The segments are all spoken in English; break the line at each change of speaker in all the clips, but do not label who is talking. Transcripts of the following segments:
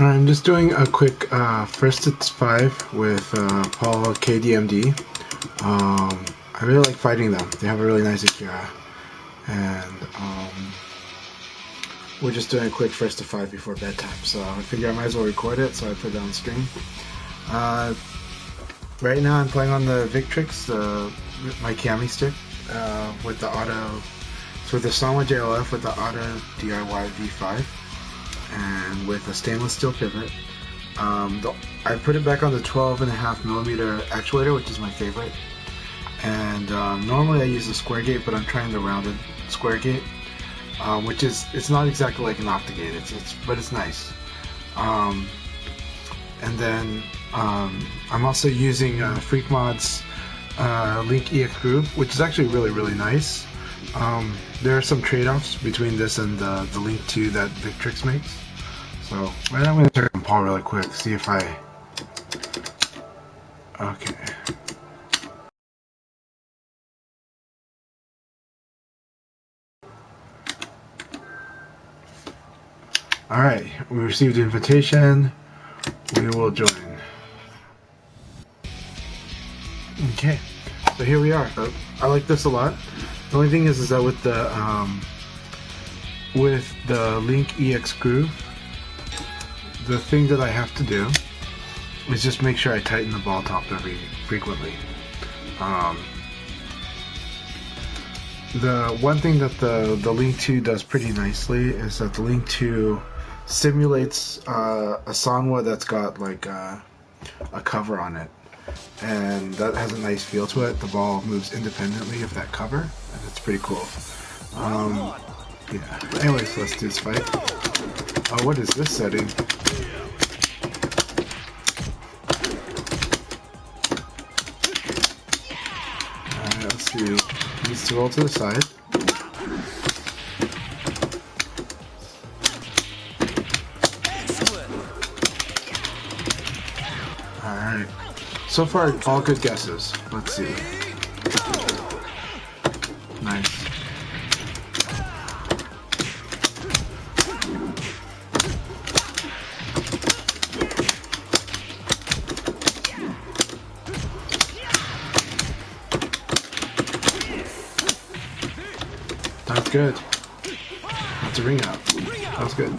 I'm just doing a quick first it's 5 with Paul68kdmd. I really like fighting them. They have a really nice Akira. And we're just doing a quick first to 5 before bedtime. So I figure I might as well record it, so I put it on stream. Right now I'm playing on the Victrix, my Kami stick, with the auto. So with the Sama JLF with the auto DIY V5. And with a stainless steel pivot. I put it back on the 12.5mm actuator, which is my favorite. And normally I use a square gate, but I'm trying the rounded square gate, which is, it's not exactly like an octagate, but it's nice. And then I'm also using Freakmod's Link EX Groove, which is actually really nice. There are some trade-offs between this and the Link 2 that Victrix makes. So right now I'm going to check on Paul really quick, see if I... Okay. Alright, we received an invitation. We will join. Okay, so here we are. I like this a lot. The only thing is that with the Link EX Groove, the thing that I have to do is just make sure I tighten the ball top very frequently. The one thing that the Link 2 does pretty nicely is that the Link 2 simulates a Sanwa that's got like a cover on it, and that has a nice feel to it. The ball moves independently of that cover, and it's pretty cool. Yeah. Anyways, let's do this fight. Oh, what is this setting? Alright, let's see. Needs to roll to the side. Alright. So far, all good guesses. Let's see. Nice. That's good. That's a ring out. That was good.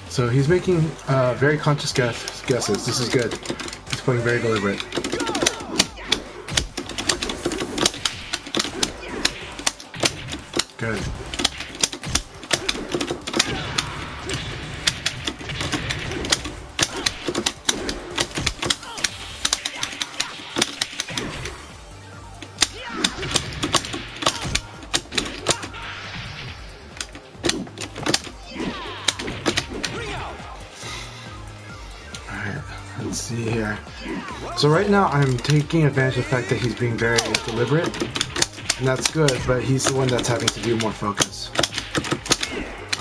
So he's making very conscious guesses. This is good. He's playing very deliberate. Good. Let's see here. So right now I'm taking advantage of the fact that he's being very deliberate, and that's good, but he's the one that's having to do more focus.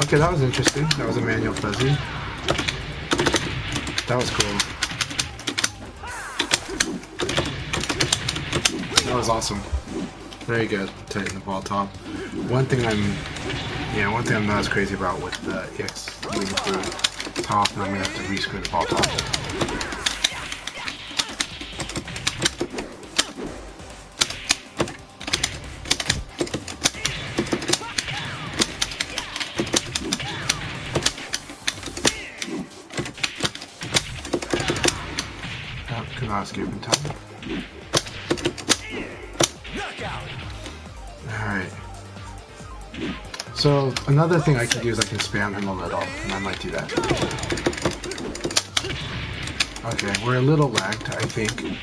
Okay, that was interesting. That was a manual fuzzy. That was cool. That was awesome. Very good. Tighten the ball top. One thing I'm not as crazy about with the EX Groove is how often I'm gonna have to re-screw the ball top. Could not escape in time. Alright. So another thing I can do is I can spam him a little, and I might do that. Okay, we're a little lagged, I think.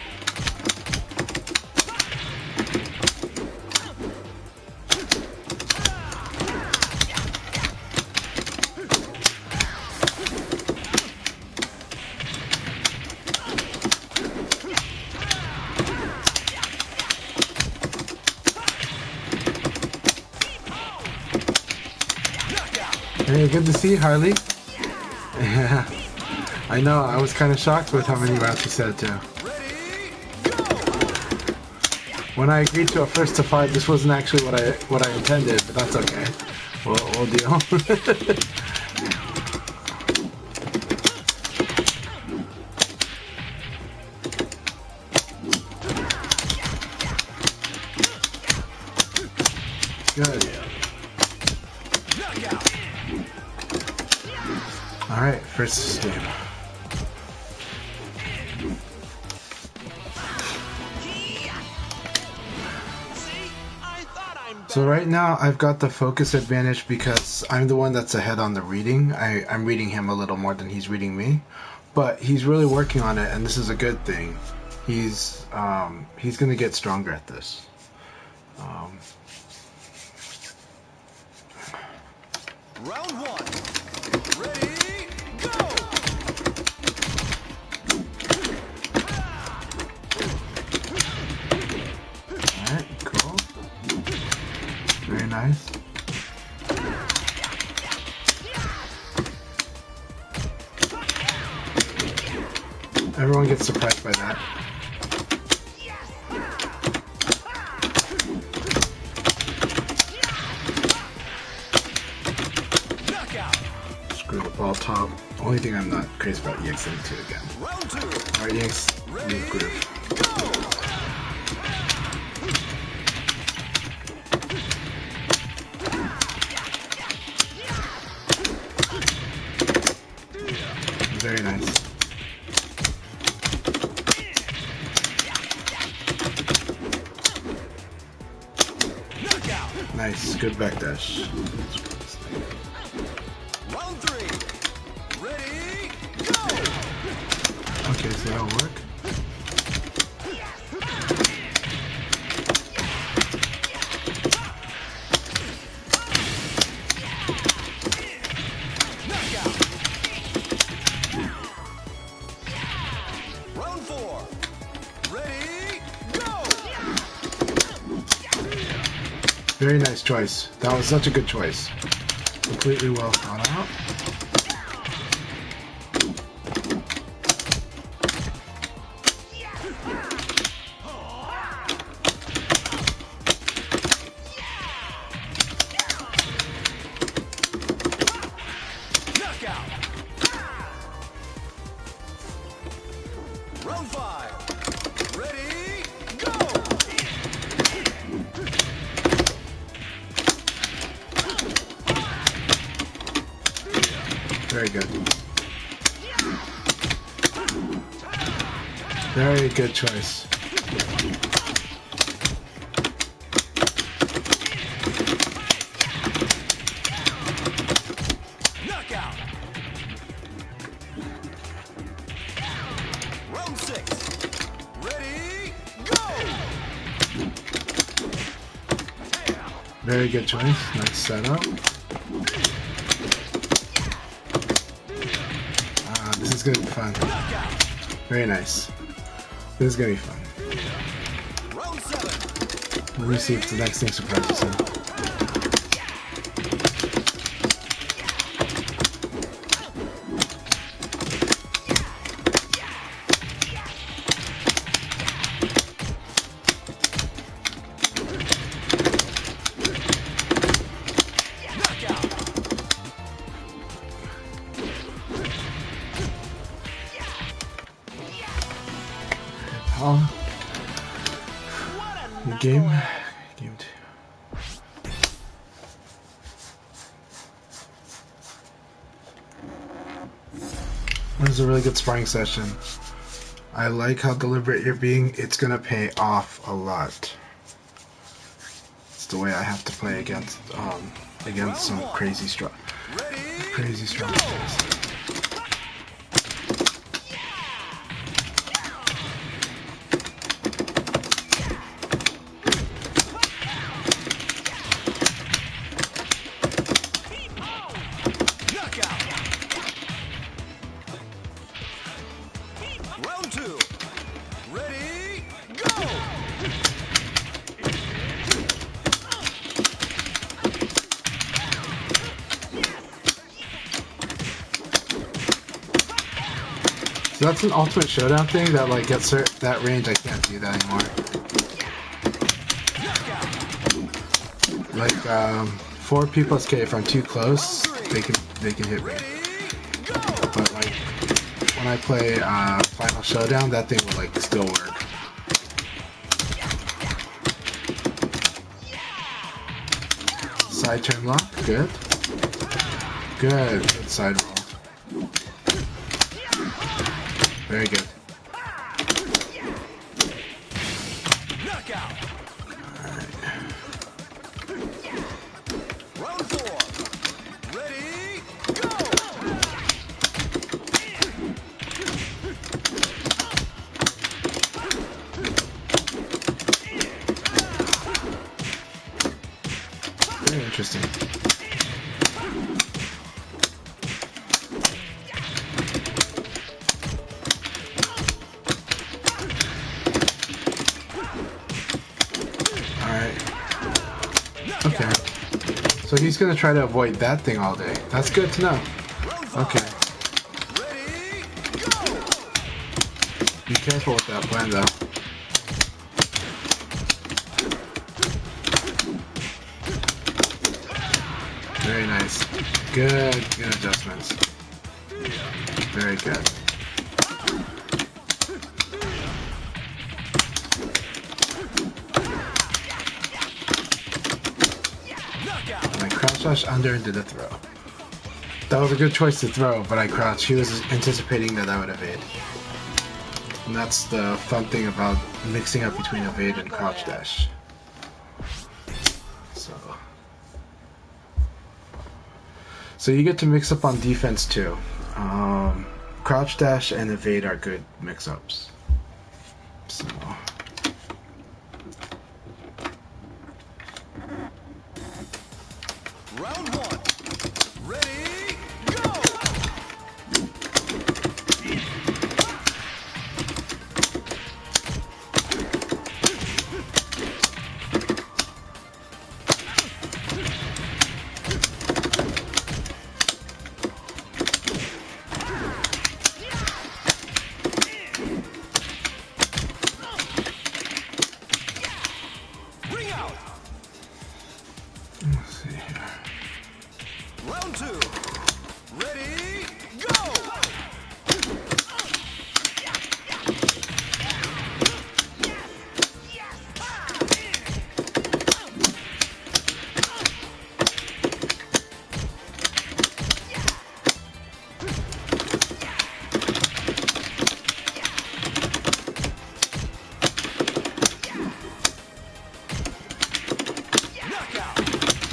Hey, good to see you, Harley. Yeah, I know, I was kind of shocked with how many rounds you said too. When I agreed to a first to 5, this wasn't actually what I intended, but that's okay. We'll deal. Good. Alright, first game. So right now I've got the focus advantage because I'm the one that's ahead on the reading. I'm reading him a little more than he's reading me. But he's really working on it, and this is a good thing. He's gonna get stronger at this.
Round one. Ready, go!
Alright, cool. Very nice. Everyone gets surprised by that. Screw the ball top. Only thing I'm not crazy about EX72 again. Alright, EX, move groove. Very nice. Nice, good backdash.
Round three. Ready, go!
Okay, so that'll work.
Round four. Ready, go!
Very nice choice. That was such a good choice. Completely well thought out.
Knockout. Round five. Ready, go!
Very good. Very good choice.
Knockout. Round six. Ready, go!
Very good choice. Nice setup. This is gonna be fun. Very nice. This is gonna be fun.
Round seven.
Let me see if the next thing surprises him. Game 2. This is a really good sparring session. I like how deliberate you're being. It's gonna pay off a lot. It's the way I have to play against some crazy strong players.
Round two. Ready, go!
So that's an ultimate showdown thing that like gets that range. I can't do that anymore. Like 4 P plus K. If I'm too close, they can hit me. But like when I play Final Showdown, that thing will like still work. Side turn lock. Good. Good. Good side roll. Very good.
Knockout.
Alright.
Round 4. Ready, go!
Very interesting. Okay. So he's gonna try to avoid that thing all day. That's good to know. Okay.
Ready, go!
Be careful with that plan though. Very nice. Good adjustments. Very good. And I crouch dash under and did a throw. That was a good choice to throw, but I crouched. He was anticipating that I would evade. And that's the fun thing about mixing up between evade and crouch dash. So you get to mix up on defense too. Crouch dash and evade are good mix-ups. So.
Round 1. Ready, go! Ring out.
Let's see here.
Round 2. Ready, go!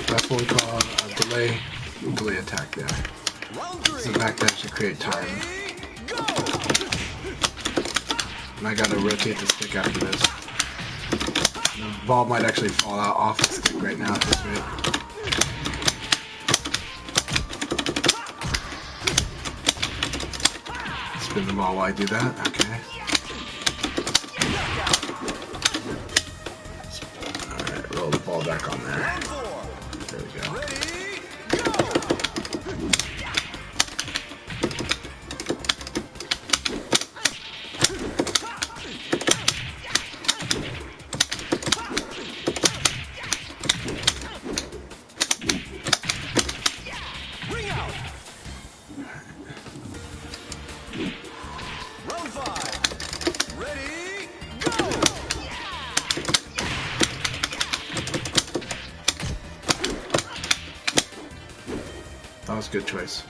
That's what we call a delay attack there.
Round
It's
3.
a backdash to create time.
Go!
And I gotta rotate the stick after this. The ball might actually fall out off the stick right now at this rate. Spin the ball while I do that. Okay. Alright, roll the ball back on there.
Round 4.
There we go.
Ready, go! Ring out. Round 5. Ready, go!
That was a good choice.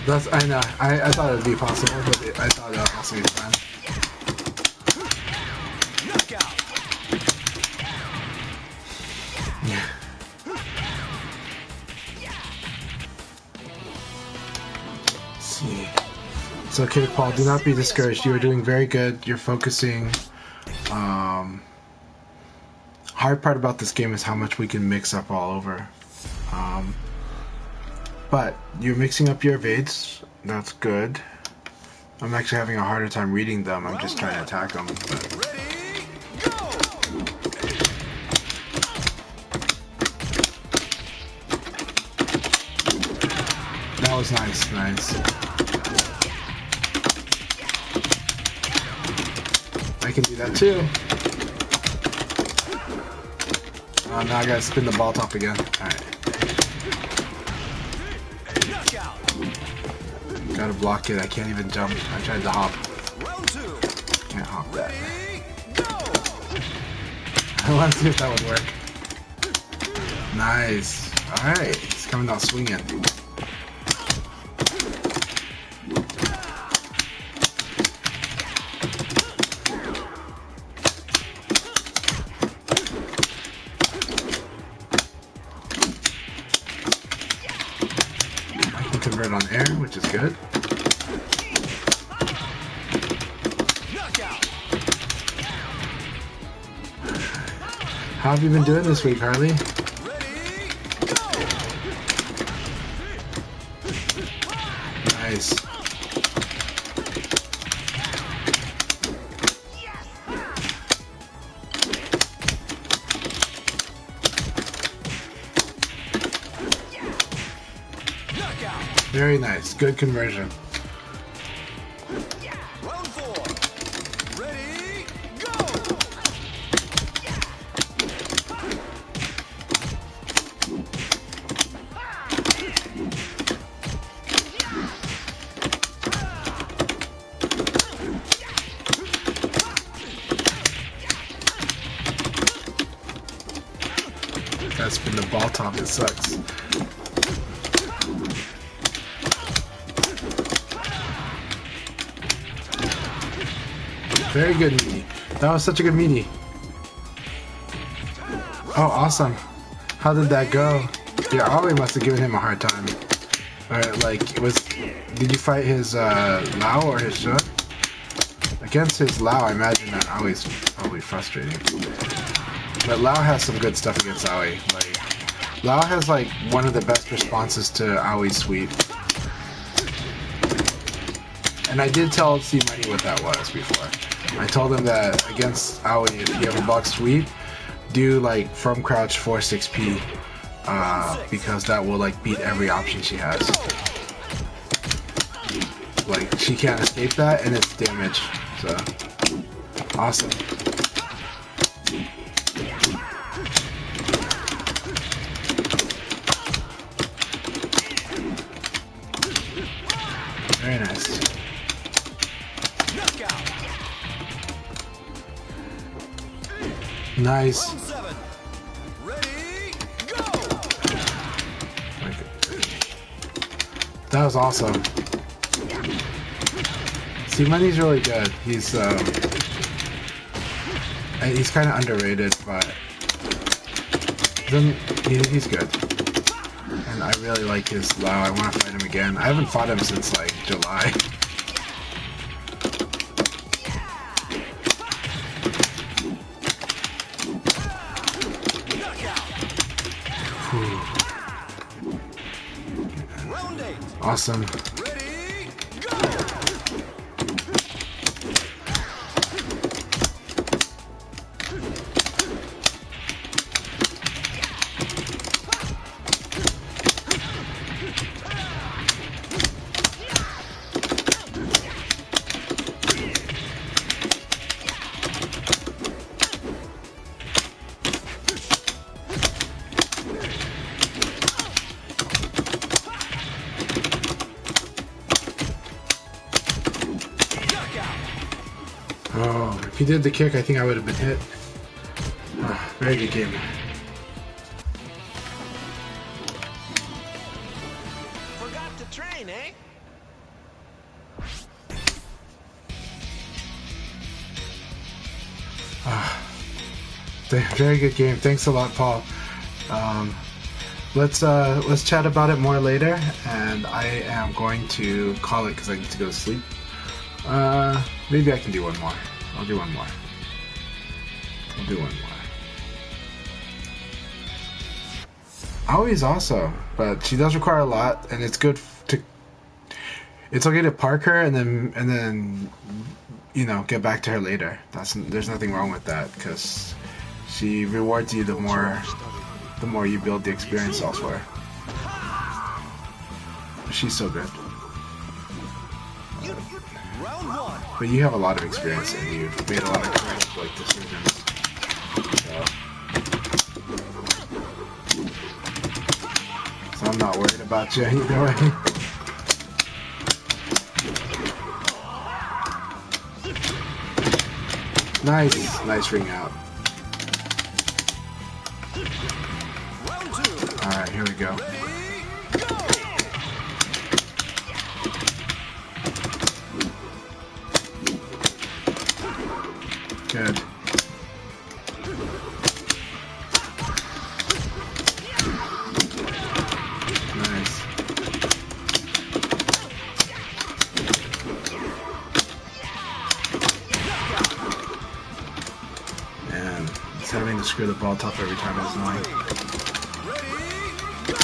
That's, I know, I thought it would be possible, but I thought it would also be fun.
Knockout.
Yeah. Let's see. It's okay, Paul, do not be discouraged. You are doing very good. You're focusing. Hard part about this game is how much we can mix up all over. But you're mixing up your evades. That's good. I'm actually having a harder time reading them. I'm just trying to attack them. But.
Ready, go!
That was nice, nice. I can do that too. Oh, now I gotta spin the ball top again. Alright.
Knockout.
Gotta block it. I can't even jump. I tried to hop.
Round 2.
Can't hop that.
Ready, go!
I want to see if that would work. Nice. Alright, he's coming out swinging. I can convert on air, which is good.
Knockout!
How have you been doing this week, Harley?
Ready, go!
Nice.
Knockout!
Very nice. Good conversion.
Round 4. Ready, go!
That's been the ball top. It sucks. Very good meaty. That was such a good meaty. Oh, awesome. How did that go? Yeah, Ollie must have given him a hard time. Alright, like, it was... Did you fight his Lao or his Shun? Against his Lao, I imagine that Aoi's probably frustrating. But Lao has some good stuff against Aoi. Like, Lao has, like, one of the best responses to Aoi's sweep. And I did tell C Money what that was before. I told him that against Aoi, if you have a box sweep, do like from crouch 4-6P, because that will like beat every option she has. Like she can't escape that, and it's damage. So awesome. Very nice. Nice.
Round 7. Ready, go!
That was awesome. See, Money's really good. He's kind of underrated, but he's good. And I really like his Lao. I want to fight him again. I haven't fought him since like July.
Round 8.
Awesome.
Ready, go!
Oh, if he did the kick, I think I would have been hit. Oh, very good game.
Forgot to train, eh?
Very good game. Thanks a lot, Paul. Let's chat about it more later, and I am going to call it because I need to go to sleep. Maybe I can do one more. I'll do one more. I'll do one more. Aoi's awesome, but she does require a lot, and it's good to. It's okay to park her and then you know, get back to her later. There's nothing wrong with that because she rewards you the more you build the experience elsewhere. She's so good.
Round 1.
But you have a lot of experience and you've made a lot of correct like decisions. So I'm not worried about you either way. Nice. Nice ring out.
Round 2.
Alright, here we go.
Ready, go!
Good. Nice. Man, it's having to screw the ball tough every time is annoying.
Ready, go!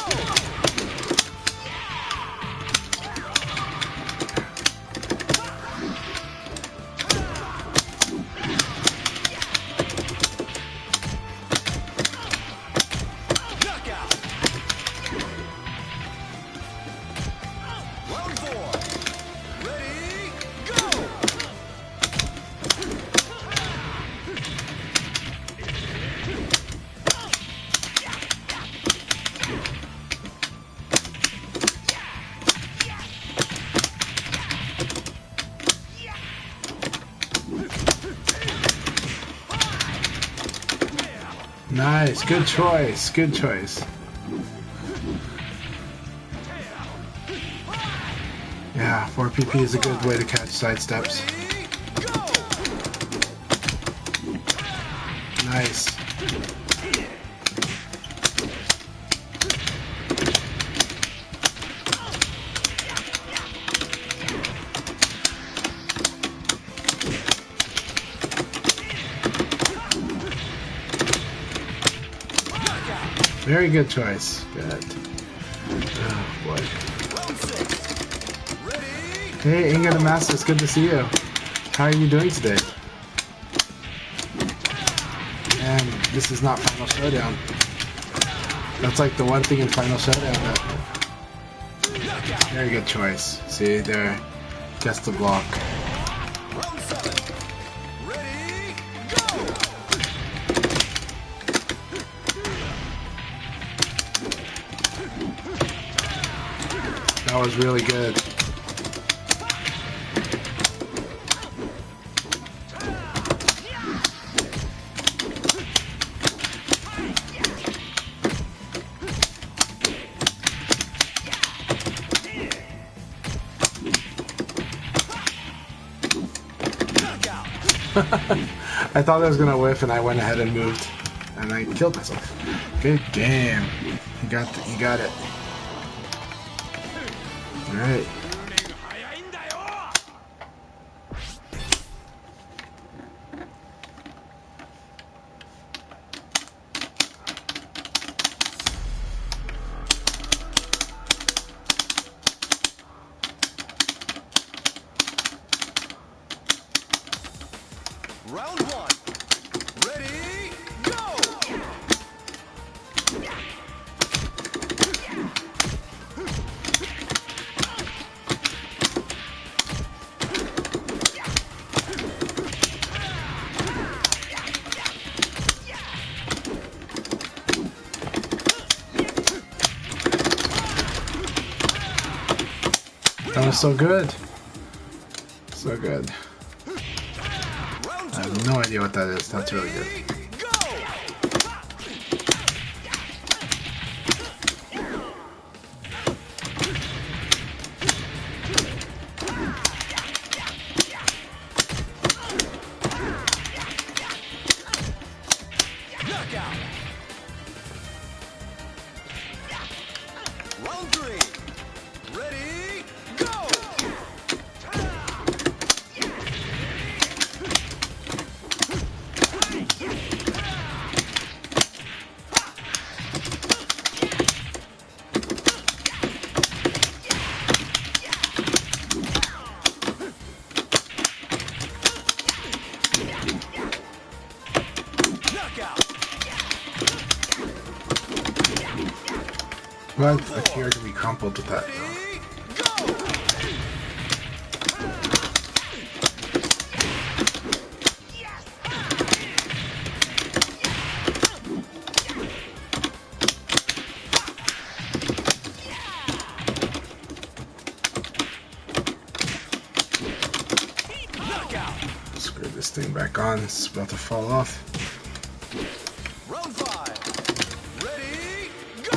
Knockout! Round 4. Ready, go!
Nice. Good choice. Good choice. Yeah, 4 PP is a good way to catch side steps.
Ready, go!
Nice. Very good choice. Good. Oh boy.
Round 6. Ready,
Hey, Inga the Master, it's good to see you. How are you doing today? And this is not Final Showdown. That's like the one thing in Final Showdown that...
knockout!
Very good choice. See, there. Gets the block.
Round 7. Ready, go!
That was really good.
Knockout!
I thought I was gonna whiff and I went ahead and moved. And I killed myself. Good game. You got it. Alright.
Round 1. Ready, go!
That was so good. So good.
Round
I
2.
have no idea what that is. That's really good.
Ready, go! Knockout! Round 3. Ready, go! Knockout!
Well, I appear to be crumpled with that.
Ready, go!
this thing back on. It's about to fall off.
Round 5. Ready, go!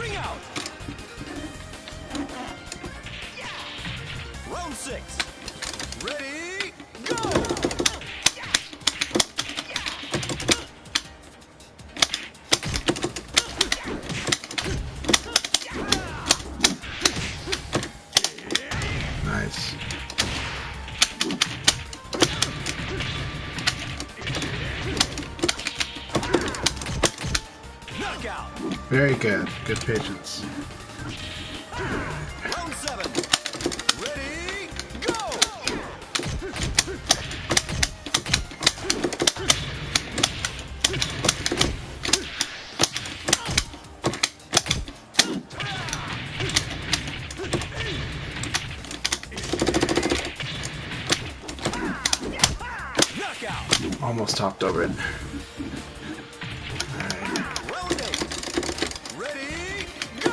Ring out! Round 6. Ready, go!
Nice.
Knockout!
Very good. Good patience.
Round 7. Ready, go! Knockout!
Almost topped over it.
Round 8. Ready, go!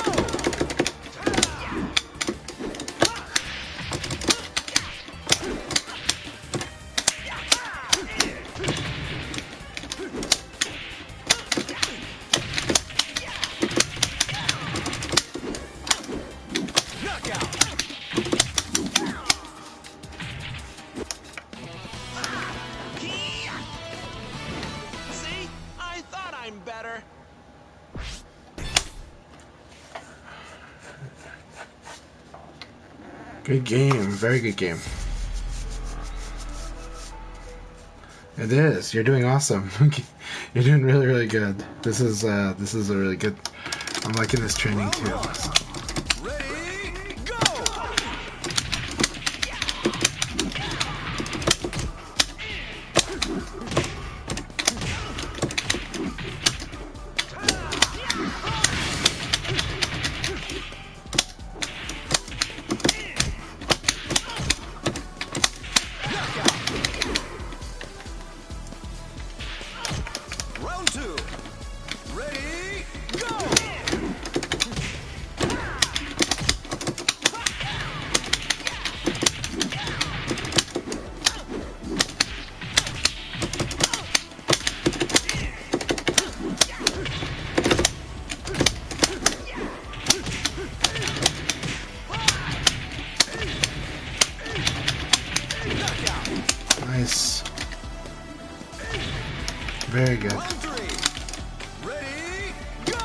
Knockout! See? I thought I'm better.
Good game. Very good game. It is. You're doing awesome. You're doing really, really good. This is a really good. I'm liking this training too. So.
Ready, go! Round 2. Ready, go!
Nice. Very good.
Round 3. Ready, go!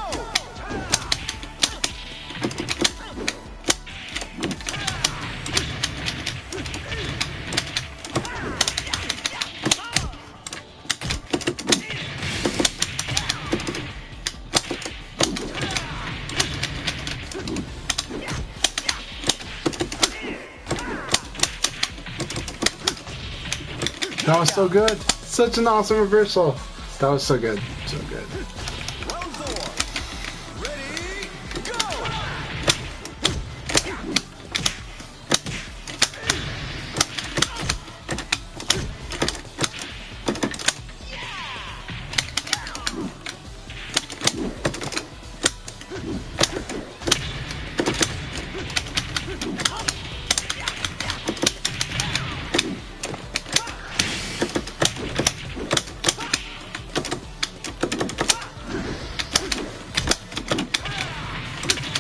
That was so good. Such an awesome reversal. That was so good. So good.
Round 4. Ready, go!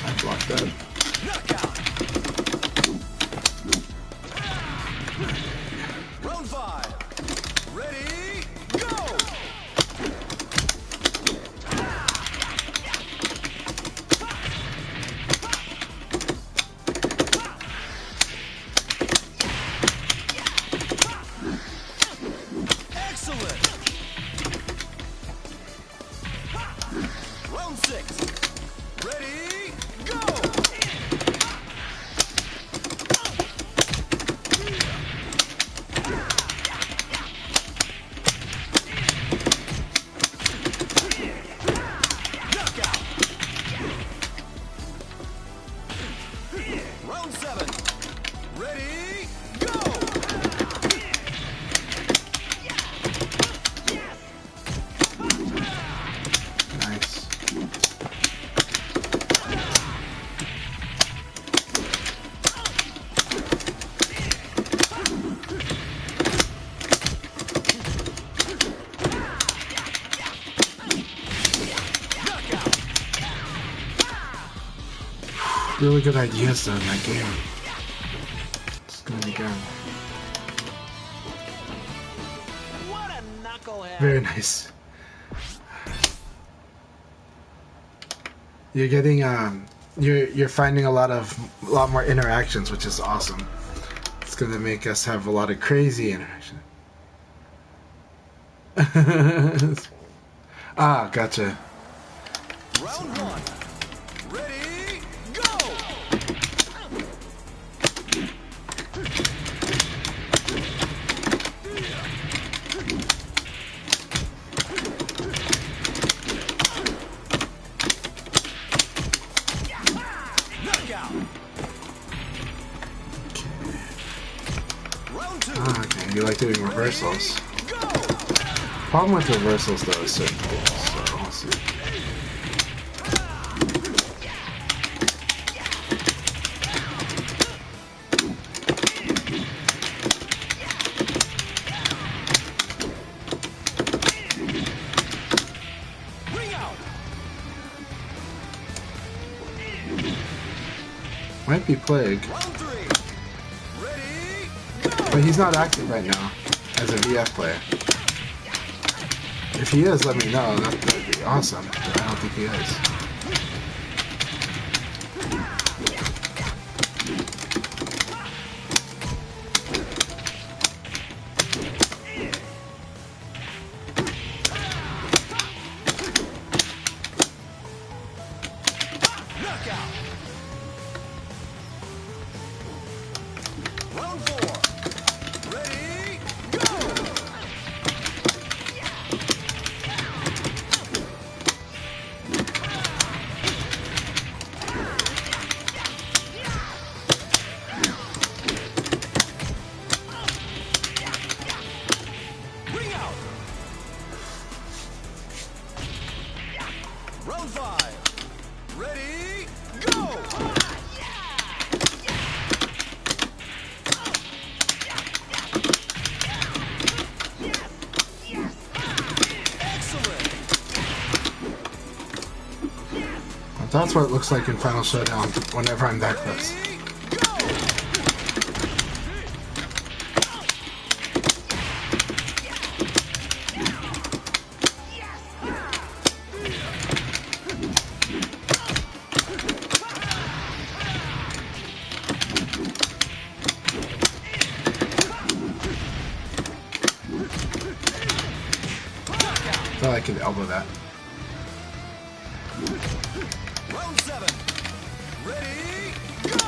I blocked that.
Knockout! Round 5. Ready, go! Excellent! Round 6. Ready, go!
Really good ideas though in that game. It's gonna be good.
What a knucklehead.
Very nice. You're getting you're finding a lot more interactions, which is awesome. It's gonna make us have a lot of crazy interaction. Ah, gotcha.
Round one. Ready, go! Knockout. Round two.
Ah, okay. You like doing reversals.
Go!
Problem with reversals though is certain things, so we'll see.
Ring out.
Might be Plague,
Round three. Ready, go!
but he's not active right now as a VF player. If he is, let me know. That would be awesome. But I don't think he is.
Knockout. Round four. Ready, go! Ring out. Round five. Ready, go! Excellent.
That's what it looks like in Final Showdown whenever I'm that close.
Ready, go!
I thought I could elbow that.
Round seven. Ready, go!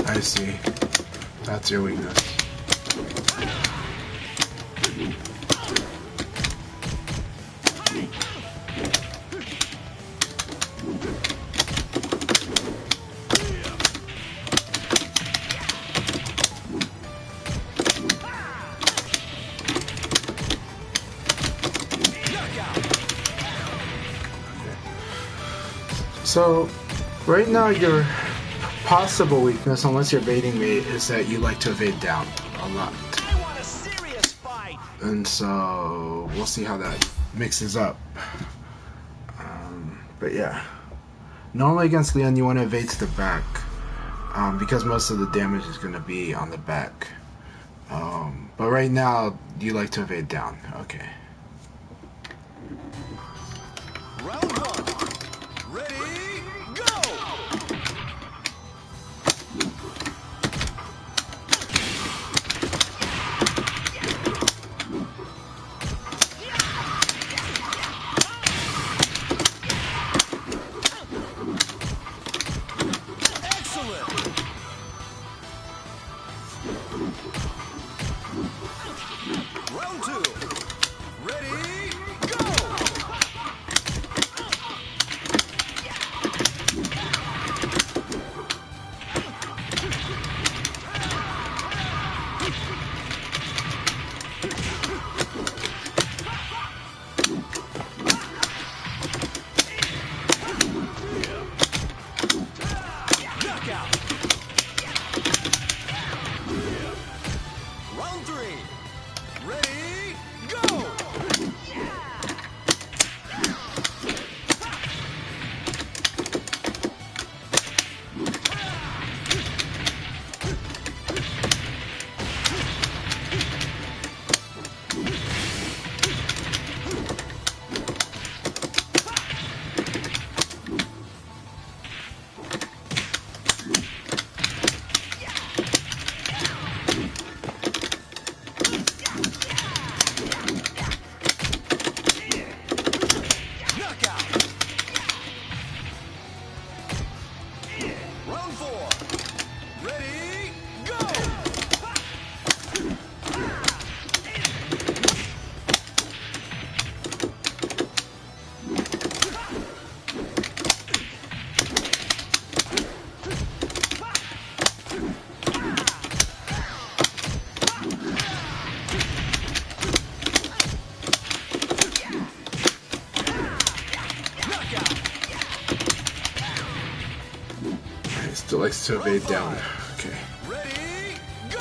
I see. That's your weakness. So, right now your possible weakness, unless you're baiting me, is that you like to evade down a lot.
I want a serious fight.
And so, we'll see how that mixes up. But yeah. Normally against Leon, you want to evade to the back. Because most of the damage is going to be on the back. But right now, you like to evade down. Okay.
Round one. Ready, go! Excellent. Round two.
likes to evade down. Okay.
Ready, go!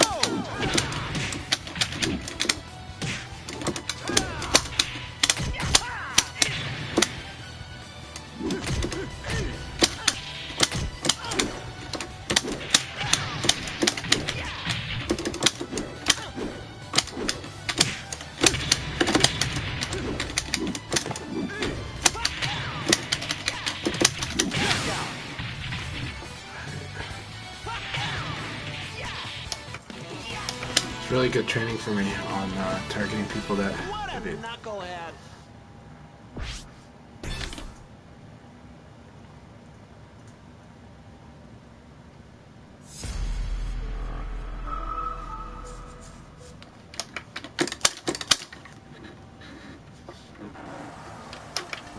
It's really good training for me on targeting people that
What a
evade.
knucklehead!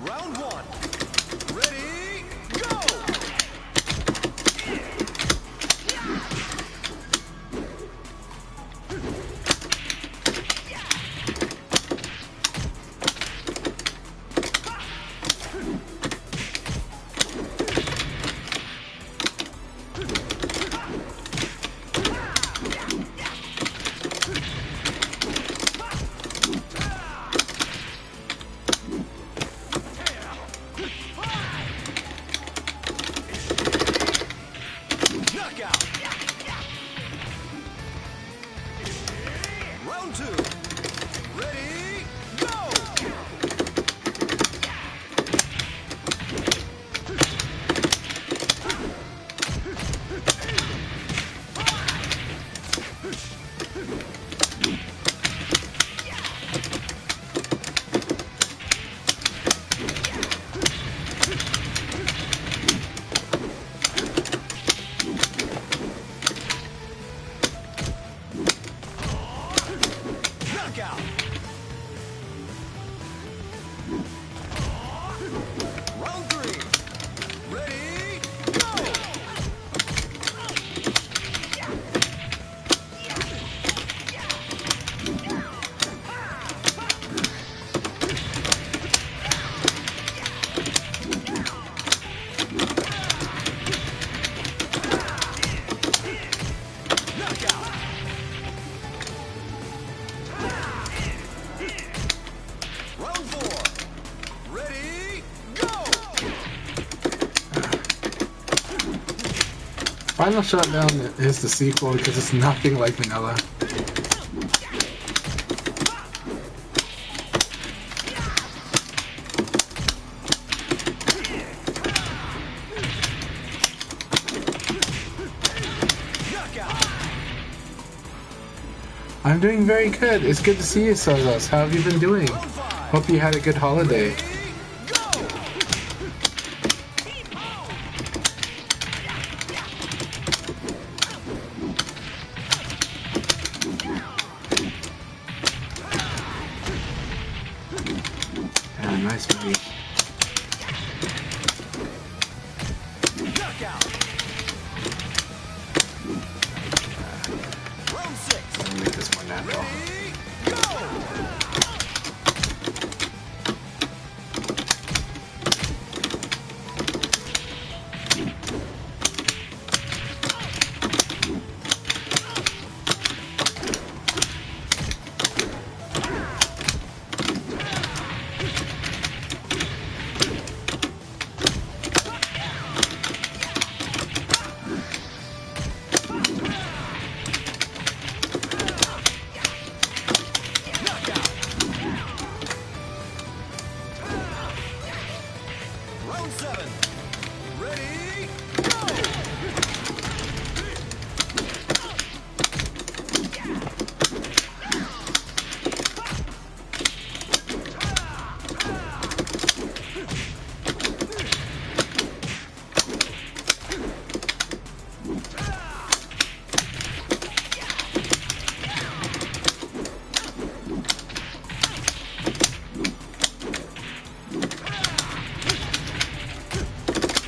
Round one. Ready, go! Knockout! Round two. Ready, go! Knockout! Round three. Ready, go! Knockout! Round four. Ready, go!
Final Shutdown is the sequel because it's nothing like Vanilla.
Knockout!
I'm doing very good. It's good to see you, Sozos. How have you been doing?
Round five.
Hope you had a good holiday.
Ready, go!
Yeah, nice movie.
Knockout! Round six.
I'm gonna make this more natural.
Ready, go! Knockout! Round seven. Ready, go!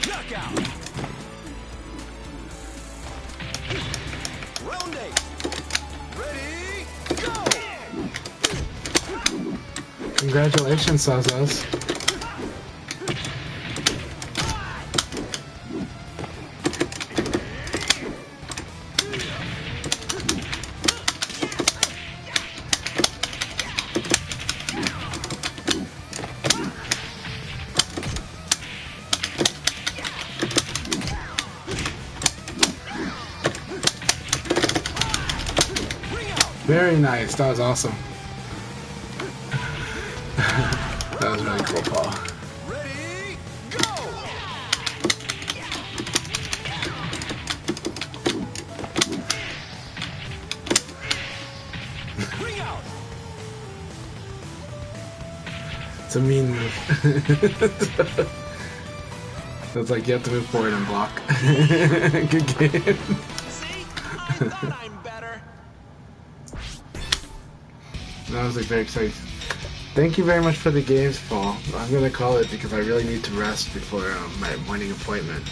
Knockout! Round eight. Ready, go!
Congratulations, Sozos. Very nice. That was awesome. That was really cool, Paul.
Ready, go! Ring out!
It's a mean move. So it's like you have to move forward and block. Good game.
See? I thought I'm better.
That was like very exciting. Thank you very much for the games, Paul. I'm gonna call it because I really need to rest before my morning appointment.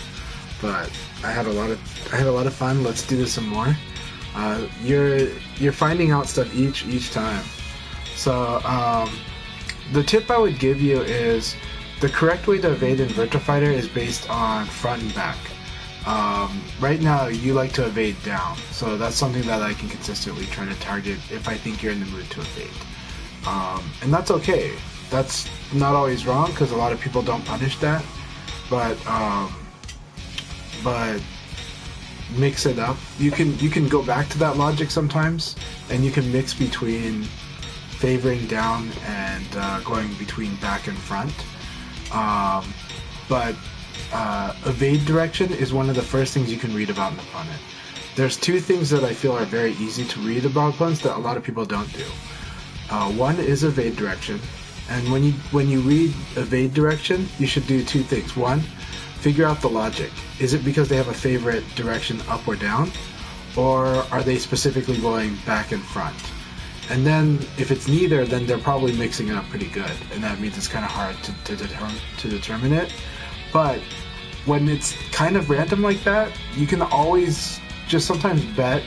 But I had a lot of fun. Let's do this some more. You're finding out stuff each time. So the tip I would give you is the correct way to evade in Virtua Fighter is based on front and back. Right now, you like to evade down, so that's something that I can consistently try to target if I think you're in the mood to evade. And that's okay. That's not always wrong because a lot of people don't punish that, but mix it up. You can go back to that logic sometimes, and you can mix between favoring down and going between back and front. But evade direction is one of the first things you can read about an opponent. There's two things that I feel are very easy to read about opponents that a lot of people don't do. One is evade direction, and when you read evade direction, you should do two things. One, figure out the logic. Is it because they have a favorite direction up or down, or are they specifically going back and front? And then if it's neither, then they're probably mixing it up pretty good, and that means it's kind of hard to determine it. But when it's kind of random like that, you can always just sometimes bet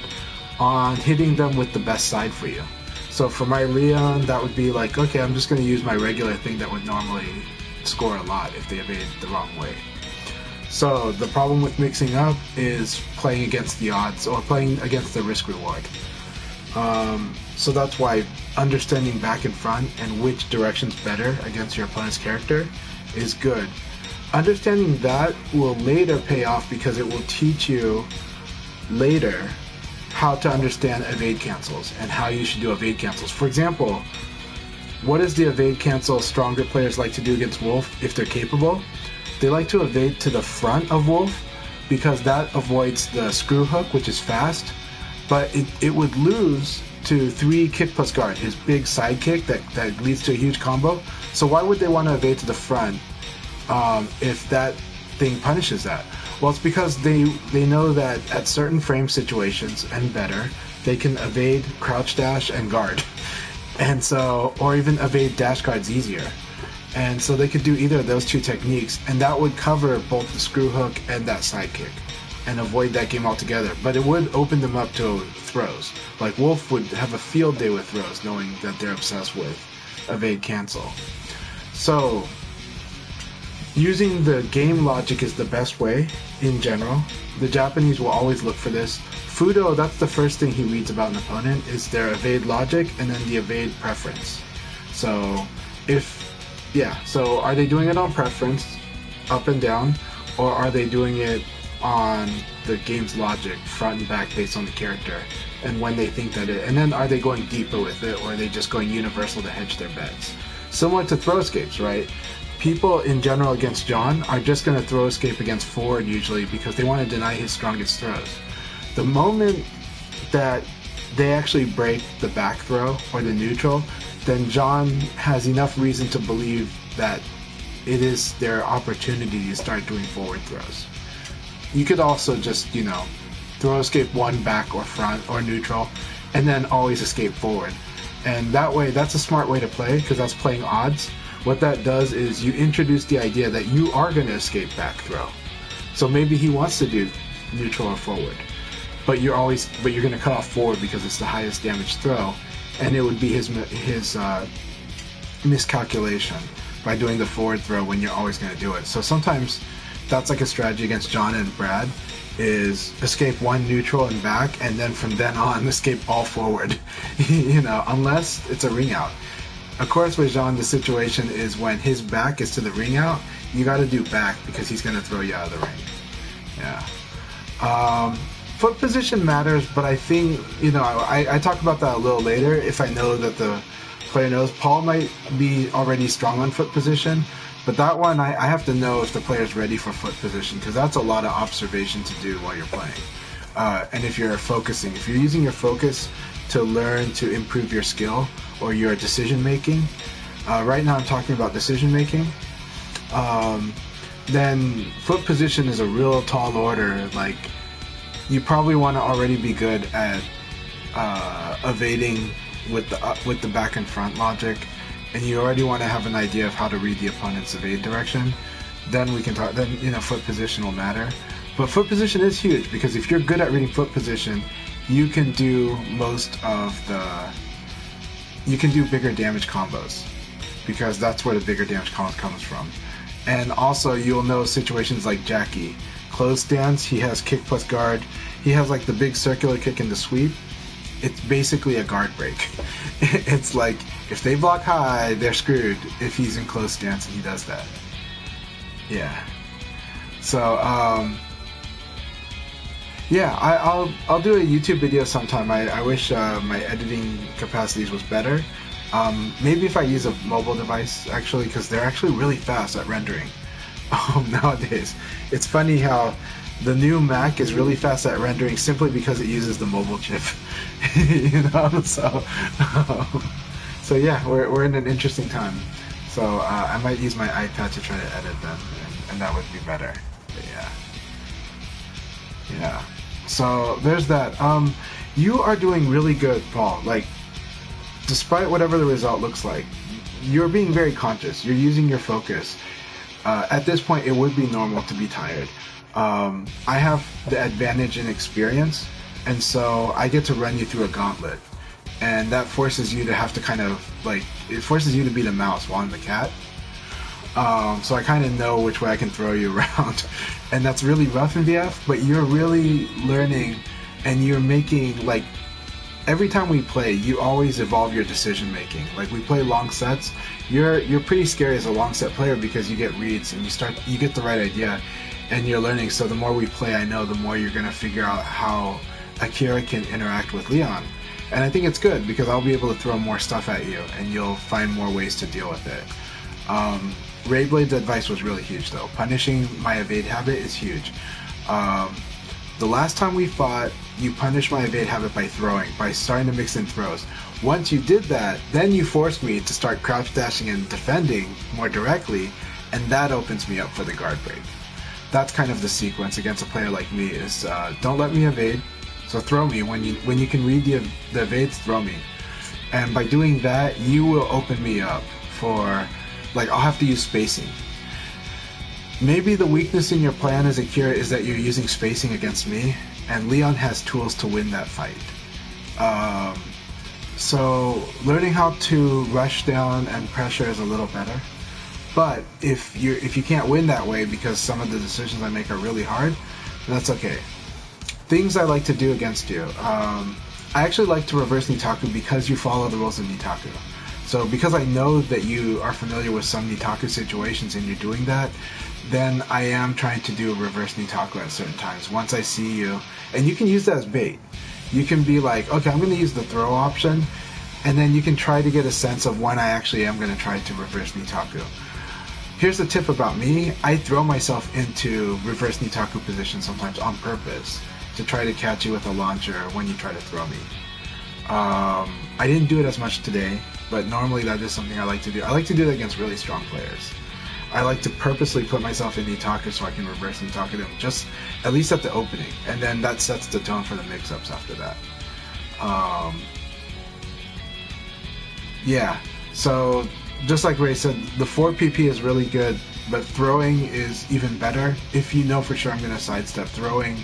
on hitting them with the best side for you. So for my Leon, that would be like, okay, I'm just going to use my regular thing that would normally score a lot if they evade the wrong way. So the problem with mixing up is playing against the odds or playing against the risk reward. So that's why understanding back and front and which direction's better against your opponent's character is good. Understanding that will later pay off because it will teach you later how to understand evade cancels and how you should do evade cancels. For example, what does the evade cancel stronger players like to do against Wolf if they're capable? They like to evade to the front of Wolf because that avoids the screw hook, which is fast, but it would lose to 3 kick plus guard, his big side kick that leads to a huge combo. So why would they want to evade to the front if that thing punishes that? Well, it's because they know that at certain frame situations and better, they can evade, crouch dash, and guard. And so, or even evade dash guards easier. And so they could do either of those two techniques, and that would cover both the screw hook and that side kick, and avoid that game altogether. But it would open them up to throws. Like Wolf would have a field day with throws, knowing that they're obsessed with evade cancel. So using the game logic is the best way in general. The Japanese will always look for this. Fudo, that's the first thing he reads about an opponent, is their evade logic and then the evade preference. So so are they doing it on preference, up and down, or are they doing it on the game's logic, front and back, based on the character, and when they think that and then are they going deeper with it, or are they just going universal to hedge their bets? Similar to throw escapes, right? People in general against John are just going to throw escape against forward usually because they want to deny his strongest throws. The moment that they actually break the back throw or the neutral, then John has enough reason to believe that it is their opportunity to start doing forward throws. You could also just, throw escape one back or front or neutral, and then always escape forward. And that way, that's a smart way to play because that's playing odds. What that does is you introduce the idea that you are going to escape back throw. So maybe he wants to do neutral or forward, but you're going to cut off forward because it's the highest damage throw, and it would be his miscalculation by doing the forward throw when you're always going to do it. So sometimes that's like a strategy against John and Brad, is escape one neutral and back, and then from then on escape all forward, unless it's a ring out. Of course, with Jean, the situation is when his back is to the ring out, you got to do back because he's going to throw you out of the ring. Yeah. foot position matters, but I think, you know, I talk about that a little later if I know that the player knows. Paul might be already strong on foot position, but that one I have to know if the player's ready for foot position, because that's a lot of observation to do while you're playing. And if you're focusing, if you're using your focus to learn to improve your skill or your decision making, right now I'm talking about decision making, then foot position is a real tall order. Like, you probably want to already be good at evading with the back and front logic, and you already want to have an idea of how to read the opponent's evade direction. Then we can talk. Then, you know, foot position will matter. But foot position is huge, because if you're good at reading foot position, you can do you can do bigger damage combos, because that's where the bigger damage combos comes from. And also, you'll know situations like Jackie. Close stance, he has kick plus guard. He has like the big circular kick and the sweep. It's basically a guard break. It's like, if they block high, they're screwed if he's in close stance and he does that. Yeah. So, yeah, I'll do a YouTube video sometime. I wish my editing capacities was better. Maybe if I use a mobile device, actually, because they're actually really fast at rendering nowadays. It's funny how the new Mac is really fast at rendering simply because it uses the mobile chip. You know, so yeah, we're in an interesting time. So I might use my iPad to try to edit them, and that would be better. But yeah. So there's that. You are doing really good, Paul. Like, despite whatever the result looks like, you're being very conscious. You're using your focus. At this point, it would be normal to be tired. I have the advantage in experience, and so I get to run you through a gauntlet. And that forces you to have to kind of, like, it forces you to be the mouse while I'm the cat. So I kind of know which way I can throw you around. And that's really rough in VF, but you're really learning, and you're making, like, every time we play, you always evolve your decision making. Like, we play long sets. You're pretty scary as a long set player, because you get reads and you get the right idea, and you're learning. So the more we play, I know the more you're gonna figure out how Akira can interact with Leon. And I think it's good, because I'll be able to throw more stuff at you, and you'll find more ways to deal with it. Ray Blade's advice was really huge, though. Punishing my evade habit is huge. The last time we fought, you punished my evade habit by throwing, by starting to mix in throws. Once you did that, then you forced me to start crouch dashing and defending more directly, and that opens me up for the guard break. That's kind of the sequence against a player like me, is don't let me evade, so throw me. When you can read the evades, throw me. And by doing that, you will open me up for, like, I'll have to use spacing. Maybe the weakness in your plan as Akira is that you're using spacing against me, and Leon has tools to win that fight. So learning how to rush down and pressure is a little better. But if you can't win that way because some of the decisions I make are really hard, that's okay. Things I like to do against you. I actually like to reverse Nitaku because you follow the rules of Nitaku. So because I know that you are familiar with some Nitaku situations and you're doing that, then I am trying to do a reverse Nitaku at certain times. Once I see you, and you can use that as bait. You can be like, okay, I'm going to use the throw option, and then you can try to get a sense of when I actually am going to try to reverse Nitaku. Here's the tip about me. I throw myself into reverse Nitaku position sometimes on purpose to try to catch you with a launcher when you try to throw me. I didn't do it as much today, but normally that is something I like to do. I like to do that against really strong players. I like to purposely put myself in Nitaku so I can reverse Nitaku them, just at least at the opening, and then that sets the tone for the mix-ups after that. Yeah, so just like Ray said, the 4PP is really good, but throwing is even better. If you know for sure I'm going to sidestep, throwing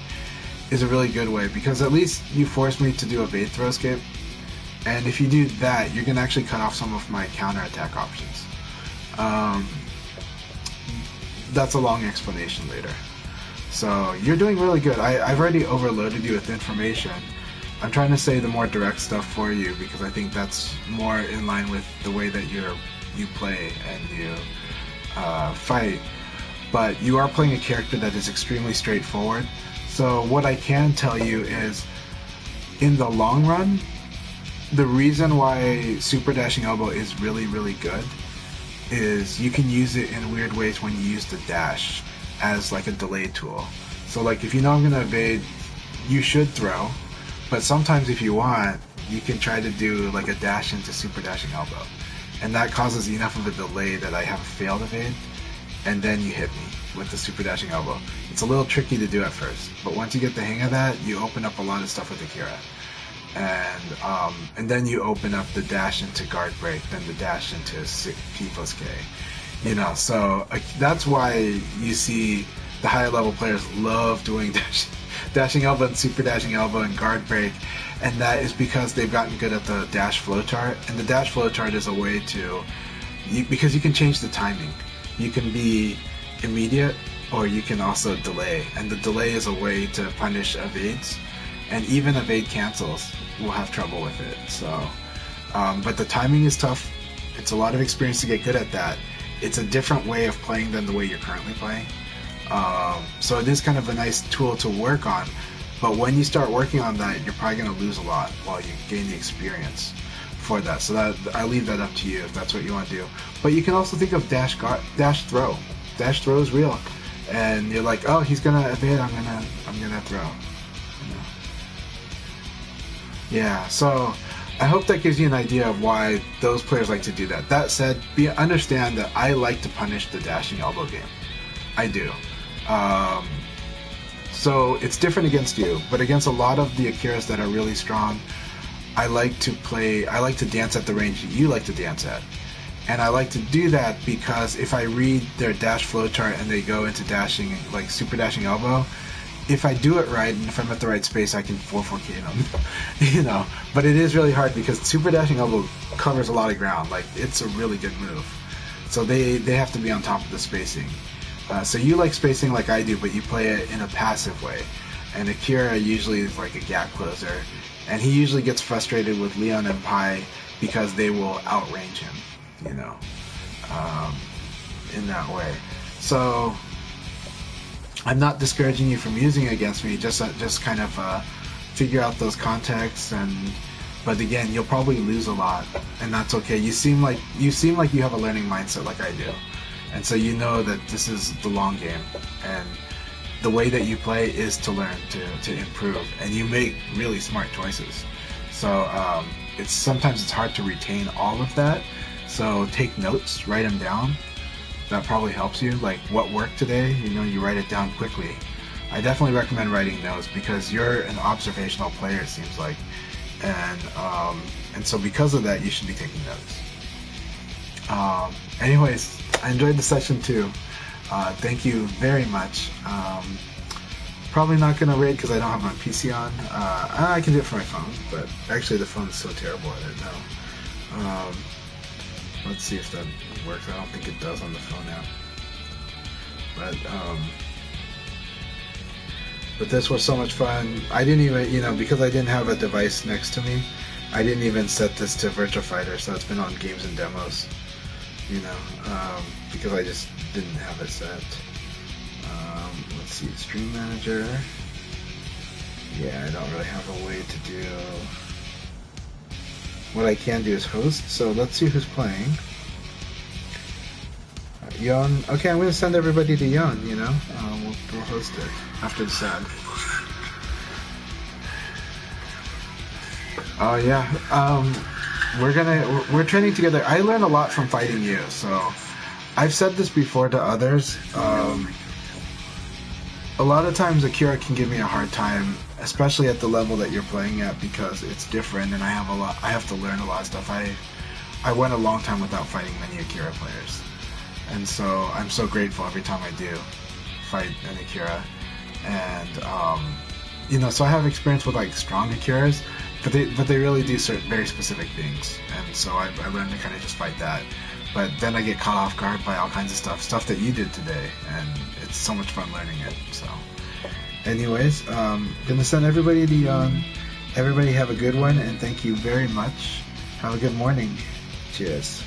is a really good way, because at least you force me to do a bait throw escape, and if you do that, you're going to actually cut off some of my counter-attack options. That's a long explanation later. So you're doing really good. I've already overloaded you with information. I'm trying to say the more direct stuff for you because I think that's more in line with the way that you play and you fight. But you are playing a character that is extremely straightforward. So what I can tell you is, in the long run, the reason why super dashing elbow is really, really good is you can use it in weird ways when you use the dash as like a delay tool. So like if you know I'm going to evade, you should throw, but sometimes if you want, you can try to do like a dash into super dashing elbow, and that causes enough of a delay that I have a failed evade, and then you hit me with the super dashing elbow. It's a little tricky to do at first, but once you get the hang of that, you open up a lot of stuff with Akira. And then you open up the dash into guard break, then the dash into P+K. You know, so that's why you see the higher level players love doing dashing elbow and super dashing elbow and guard break, and that is because they've gotten good at the dash flowchart. And the dash flowchart is a way to, because you can change the timing. You can be immediate, or you can also delay, and the delay is a way to punish evades, and even evade cancels will have trouble with it. So, but the timing is tough. It's a lot of experience to get good at that. It's a different way of playing than the way you're currently playing. So it is kind of a nice tool to work on, but when you start working on that, you're probably going to lose a lot while you gain the experience for that. So that I leave that up to you if that's what you want to do. But you can also think of dash throw. Dash throw is real, and you're like, oh, he's gonna evade, I'm gonna throw. You know? Yeah. So I hope that gives you an idea of why those players like to do that. That said, understand that I like to punish the dashing elbow game. I do. So it's different against you, but against a lot of the Akiras that are really strong, I like to dance at the range that you like to dance at. And I like to do that because if I read their dash flowchart and they go into dashing, like super dashing elbow, if I do it right and if I'm at the right space, I can 4-4K them, you know. But it is really hard because super dashing elbow covers a lot of ground. Like, it's a really good move. So they have to be on top of the spacing. So you like spacing like I do, but you play it in a passive way. And Akira usually is like a gap closer, and he usually gets frustrated with Leon and Pai because they will outrange him, you know, in that way. So I'm not discouraging you from using it against me. Just kind of figure out those contexts, but again, you'll probably lose a lot, and that's okay. You seem like you have a learning mindset like I do, and so you know that this is the long game, and the way that you play is to learn, to improve, and you make really smart choices. So sometimes it's hard to retain all of that. So take notes, write them down. That probably helps you. Like, what worked today, you know, you write it down quickly. I definitely recommend writing notes because you're an observational player, it seems like, and so because of that, you should be taking notes. Anyways, I enjoyed the session too. Thank you very much. Probably not gonna raid because I don't have my PC on. I can do it from my phone, but actually the phone is so terrible at it now. Let's see if that works. I don't think it does on the phone now. But this was so much fun. I didn't even, you know, because I didn't have a device next to me, I didn't even set this to Virtua Fighter, so it's been on games and demos, you know, because I just didn't have it set. Let's see, Stream Manager. Yeah, I don't really have a way to do. What I can do is host, so let's see who's playing. Yon. Okay, I'm going to send everybody to Yon, you know? We'll host it after the SAD. Oh, yeah. We're training together. I learn a lot from fighting you, so I've said this before to others. A lot of times Akira can give me a hard time, especially at the level that you're playing at, because it's different and I have to learn a lot of stuff. I went a long time without fighting many Akira players, and so I'm so grateful every time I do fight an Akira. And you know, so I have experience with like strong Akiras, but they really do certain very specific things, and so I learned to kind of just fight that. But then I get caught off guard by all kinds of stuff that you did today, and it's so much fun learning it. So, anyways, gonna send everybody to everybody have a good one, and thank you very much. Have a good morning. Cheers.